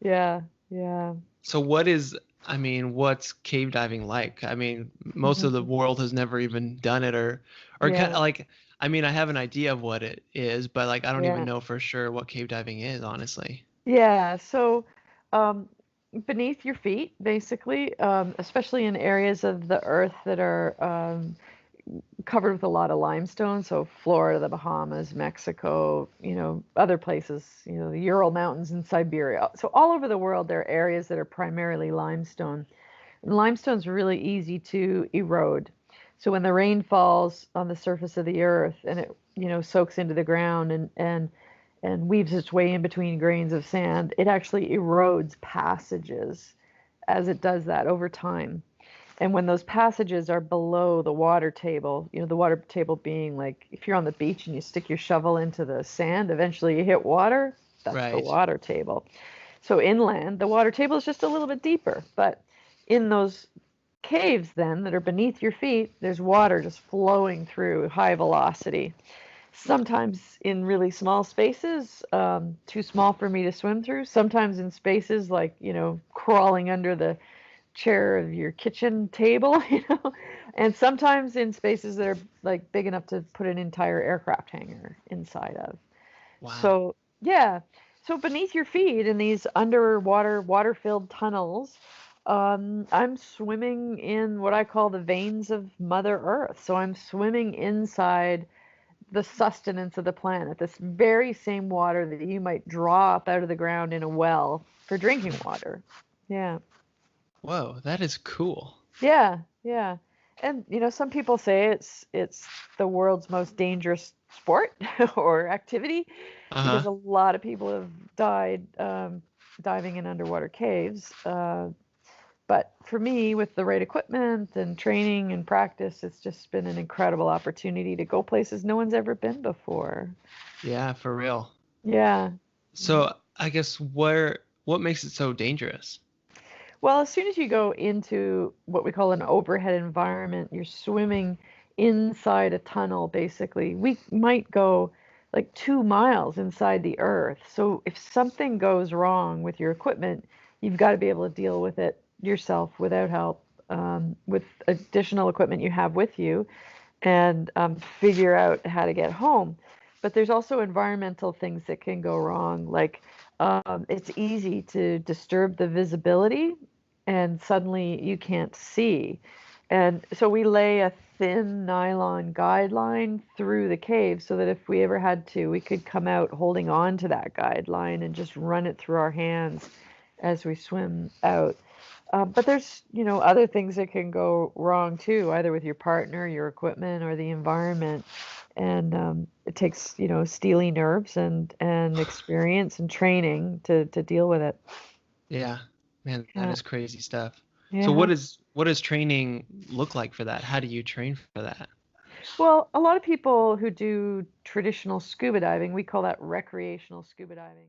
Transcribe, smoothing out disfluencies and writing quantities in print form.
Yeah, yeah. So what's cave diving like? I mean, most of the world has never even done it or kind Yeah, of like, I mean, I have an idea of what it is, but like I don't even yeah. know for sure what cave diving is, honestly. Yeah, so um, beneath your feet, basically, especially in areas of the earth that are covered with a lot of limestone, so Florida, the Bahamas, Mexico, other places, the Ural Mountains in Siberia. So all over the world, there are areas that are primarily limestone. And limestone's really easy to erode. So when the rain falls on the surface of the earth and it, soaks into the ground and weaves its way in between grains of sand, it actually erodes passages as it does that over time. And when those passages are below the water table, the water table being like if you're on the beach and you stick your shovel into the sand, eventually you hit water, that's the Right. water table. So inland, the water table is just a little bit deeper, but in those caves then that are beneath your feet, there's water just flowing through high velocity. Sometimes in really small spaces, too small for me to swim through. Sometimes in spaces like, crawling under the chair of your kitchen table, and sometimes in spaces that are like big enough to put an entire aircraft hangar inside of. Wow. So, yeah. So beneath your feet in these underwater, water-filled tunnels, I'm swimming in what I call the veins of Mother Earth. So I'm swimming inside the sustenance of the planet, this very same water that you might draw up out of the ground in a well for drinking water. Yeah. Whoa, that is cool. Yeah, yeah. And some people say it's the world's most dangerous sport or activity because Uh-huh. a lot of people have died diving in underwater caves. But for me, with the right equipment and training and practice, it's just been an incredible opportunity to go places no one's ever been before. Yeah, for real. Yeah. So I guess what makes it so dangerous? Well, as soon as you go into what we call an overhead environment, you're swimming inside a tunnel, basically. We might go like 2 miles inside the earth. So if something goes wrong with your equipment, you've got to be able to deal with it yourself without help, with additional equipment you have with you, and figure out how to get home. But there's also environmental things that can go wrong, like it's easy to disturb the visibility and suddenly you can't see. And so we lay a thin nylon guideline through the cave so that if we ever had to, we could come out holding on to that guideline and just run it through our hands as we swim out. But there's, other things that can go wrong too, either with your partner, your equipment, or the environment. And it takes, steely nerves and experience and training to deal with it. Yeah. Man, that Yeah, is crazy stuff. So yeah. what does training look like for that? How do you train for that? Well, a lot of people who do traditional scuba diving, we call that recreational scuba diving.